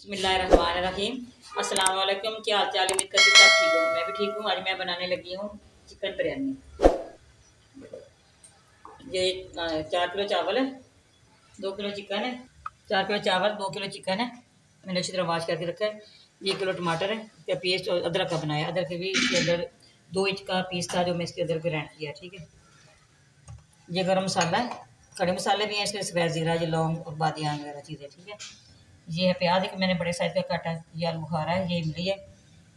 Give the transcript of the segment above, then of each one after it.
बिस्मिल्लाहिर्रहमानिर्रहीम। अस्सलाम वालेकुम। क्या हाल चाल? उम्मीद करती सब ठीक है। मैं भी ठीक हूँ। आज मैं बनाने लगी हूँ चिकन बिरयानी। ये 4 किलो चावल है, 2 किलो चिकन है। 4 किलो चावल, 2 किलो चिकन है। मैंने अच्छी तरह वाश करके रखा है। 1 किलो टमाटर है, इसका पेस्ट और अदरक का बनाया। अदरक के भी इसके अंदर 2 इंच का पीस था जो मैं इसके अंदर ग्राइंड किया। ठीक है। ये गरम मसाला है, खड़े मसाले भी हैं इसके, सफ़ेद ज़ीरा, ये लौंग और बादियान वगैरह चीज़ें। ठीक है। ये है प्याज है, मैंने बड़े साइज़ का काटा है। ये आलू बुखारा है, ये इमली है,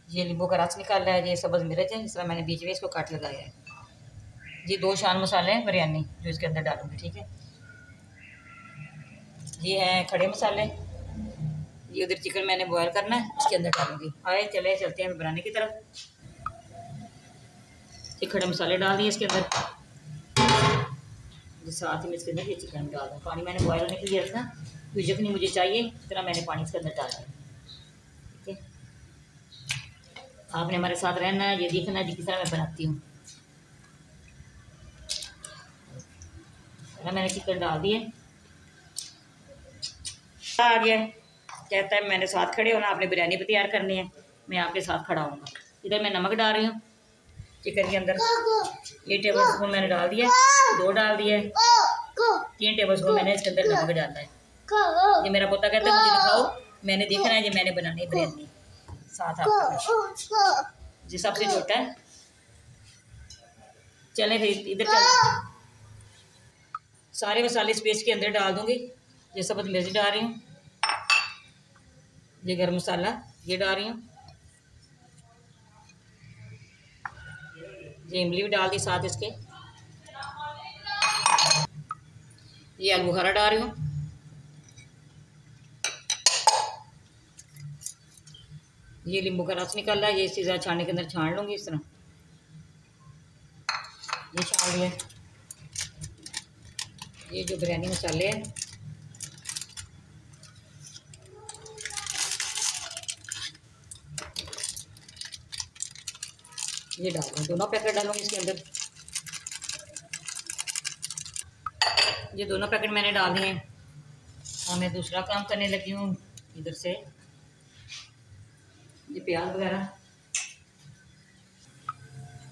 ये नींबू का रस निकाल रहा है, ये सब्ज़ मिर्च है, इस तरह मैंने बीच में इसको काट लगाया है। ये 2 शान मसाले हैं बिरयानी जो इसके अंदर डालूंगी। ठीक है। ये हैं खड़े मसाले, ये उधर चिकन मैंने बॉयल करना है, इसके अंदर डालूंगी। आए चले चलते हैं बनाने की तरफ। ये खड़े मसाले डाल दिए इसके अंदर, साथ ही में इसके अंदर ये चिकन डाल दूँ। पानी मैंने बॉयल होने के लिए रखना, तो जितनी मुझे चाहिए इतना मैंने पानी इसके अंदर डाला है। ठीक है। आपने हमारे साथ रहना है, ये देखना है जिस तरह मैं बनाती हूँ। मैंने चिकन डाल दिए, आ गया है। कहता है मैंने साथ खड़े होना, आपने बिरयानी भी तैयार करनी है, मैं आपके साथ खड़ा हूँगा। इधर मैं नमक डाल रही हूँ चिकन के अंदर। ये टेबल स्पून मैंने डाल दिया, 2 डाल दिया, 3 टेबल स्पून मैंने इसके अंदर नमक डालना है। ये मेरा पोता कहता है मुझे दिखाओ, मैंने देखना है, ये मैंने बनानी है बिरयानी साथ आपका। जी सबसे छोटा है। चले फिर इधर चल, सारे मसाले इस पेस्ट के अंदर डाल दूंगी। ये सब्ज़ मिर्च डाल रही हूँ, ये गरम मसाला ये डाल रही हूँ, ये इमली भी डाल दी साथ इसके, ये आलू बुखारा डाल रही हूँ, ये नींबू का रस निकल रहा है, ये इसी तरह छानने के अंदर छान लूँगी इस तरह। ये छान लिया। ये जो बिरयानी मसाले हैं ये डाल दूँ, दोनों पैकेट डालूँगी इसके अंदर। ये दोनों पैकेट मैंने डाल दिए हैं। और मैं दूसरा काम करने लगी हूँ इधर से। ये प्याज वगैरह,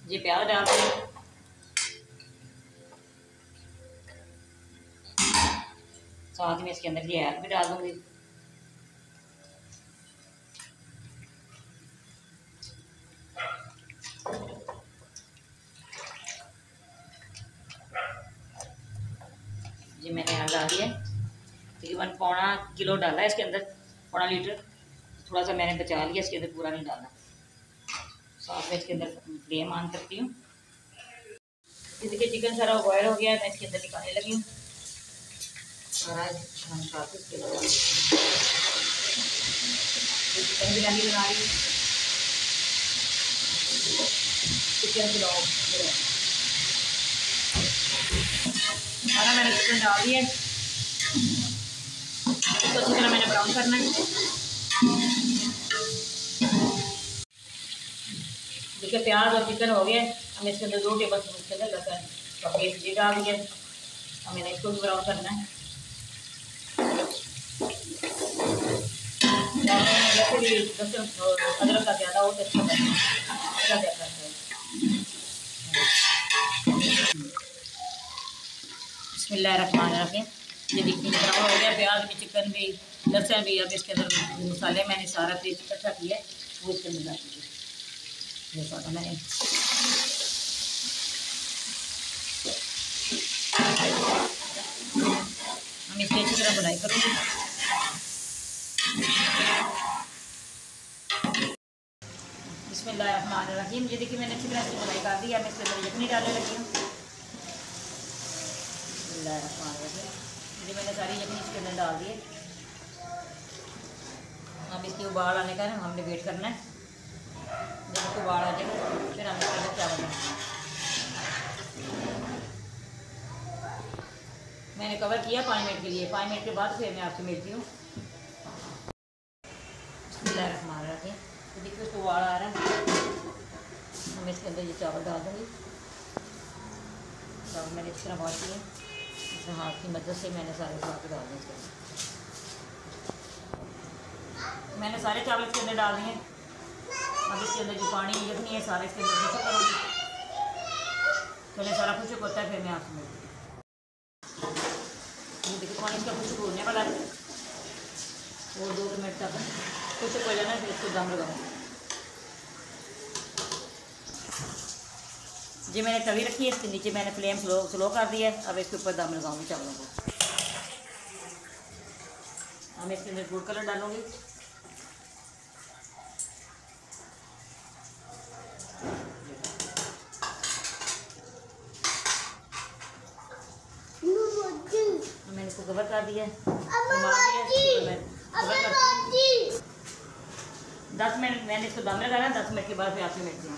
ये प्याज डाल दूँ, साथ में इसके अंदर ये ऐड भी डाल दूँगी। ये मैंने यहाँ डाल दिया, तकरीबन 1.25 किलो डाला है इसके अंदर, 1.25 लीटर। थोड़ा सा मैंने बचा लिया, इसके अंदर पूरा नहीं डालना। साथ में इसके अंदर फ्लेम ऑन करती हूँ। इसके चिकन सारा बॉयल हो गया है, मैं इसके अंदर निकालने लगी हूँ। चिकन बिरयानी बना रही हूँ, चिकन पुलाव सारा मैंने चिकन डाल दिया। इसको अच्छी तरह मैंने ब्राउन करना है। देखिए प्याज और चिकन हो गया। हमें इसके अंदर 2 टेबल स्पून इसके अंदर लहसुन का पेस्ट ये डाल दिया। अब मैंने इसको भी ब्राउन करना है। लहसुन अदरक का ज़्यादा हो तो अच्छा लगता है। बिस्मिल्लाहिर्रहमानिर्रहीम। ये देखिए ब्राउन हो गया, प्याज भी, चिकन भी, लहसुन भी। अब इसके अंदर मसाले मैंने सारा पेस्ट इकट्ठा किया है, वो इसके अंदर डाल दीजिए। ये सारा मैंने हम इसकी अच्छी तरह बुनाई करूँगी। बिस्मिल्लाहिर्रहमानिर्रहीम। ये देखिए मैंने अच्छी तरह से बुनाई कर दी है। मैं इसके अंदर यखनी डालने लगी हूँ। ये मैंने सारी यखनी इसके अंदर डाल दी है। अब इसकी उबाल आने का हमने वेट करना है। जब इसको उबाल आ जाएगा फिर हम इसके अंदर चावल डालेंगे। मैंने कवर किया 5 मिनट के लिए। 5 मिनट के बाद फिर मैं आपसे मिलती हूँ। बिस्मिल्लाहिर्रहमानिर्रहीम। तो देखिए उसको उबाल आ रहा है, हम इसके अंदर ये चावल डाल दूँगी। चावल मैंने इस तरह वॉश किए, इस हाथ की मदद से मैंने सारे साथ डाल दें इसके अंदर। मैंने सारे चावल इसके अंदर डाल दिए। अब इसके अंदर जो पानी यखनी है सारा इसके अंदर खुशक करूँगी। पहले सारा खुशक होता है, फिर मैं आपसे मिलती हूँ। देखिए पानी इसका खुशक होने वाला है और 2 मिनट तक खुशक हो जाना, फिर इसको दम लगाऊंगी। जी मैंने तवी रखी है, इसके नीचे मैंने फ्लेम स्लो कर दिया है। अब इसके ऊपर दम लगाऊंगी चावलों को। अब मैं इसके अंदर फूड कलर डालूंगी। मैंने इसको कवर कर दिया है, 10 मिनट मैंने इसको दम लगाना। 10 मिनट के बाद फिर आपसे मिलती हूँ।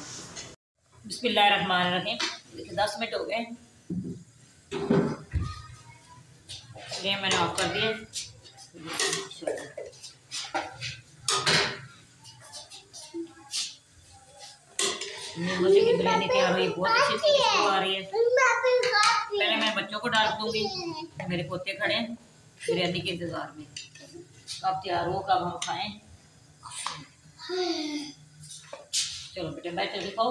बिस्मिल्लाहिर्रहमानिर्रहीम। देखिए 10 मिनट हो गए, फ्लेम मैंने ऑफ कर दिया। मुझे की बिरयानी तैयार हुई, बहुत अच्छी खुशबू आ रही है। पहले मैं बच्चों को डाल दूंगी, मेरे पोते खड़े हैं बिरयानी के इंतज़ार में, कब तैयार हो कब हम खाएं। चलो बेटे बैठ जल्दी खाओ,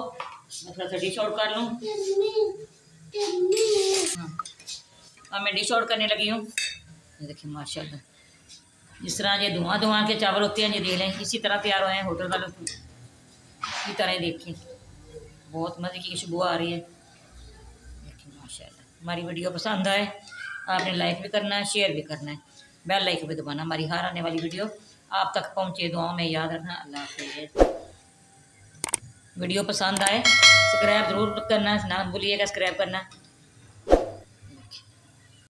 मैं थोड़ा सा डिश आउट कर लूँ। अब मैं डिश आउट करने लगी हूँ। देखिए माशाल्लाह, जिस तरह ये धुआं के चावल होते हैं, ये देख लें इसी तरह तैयार हुए हैं होटल वालों की तरह। देखिए बहुत मज़े की खुशबू आ रही है। देखिए माशाल्लाह, हमारी वीडियो पसंद आए आपने लाइक भी करना है, शेयर भी करना है, बेल लाइक भी दबाना, हमारी हर आने वाली वीडियो आप तक पहुँचे। दुआओं में याद रखना। अल्लाह हाफ़िज़। वीडियो पसंद आए सब्सक्राइब ज़रूर करना, ना भूलिएगा सब्सक्राइब करना।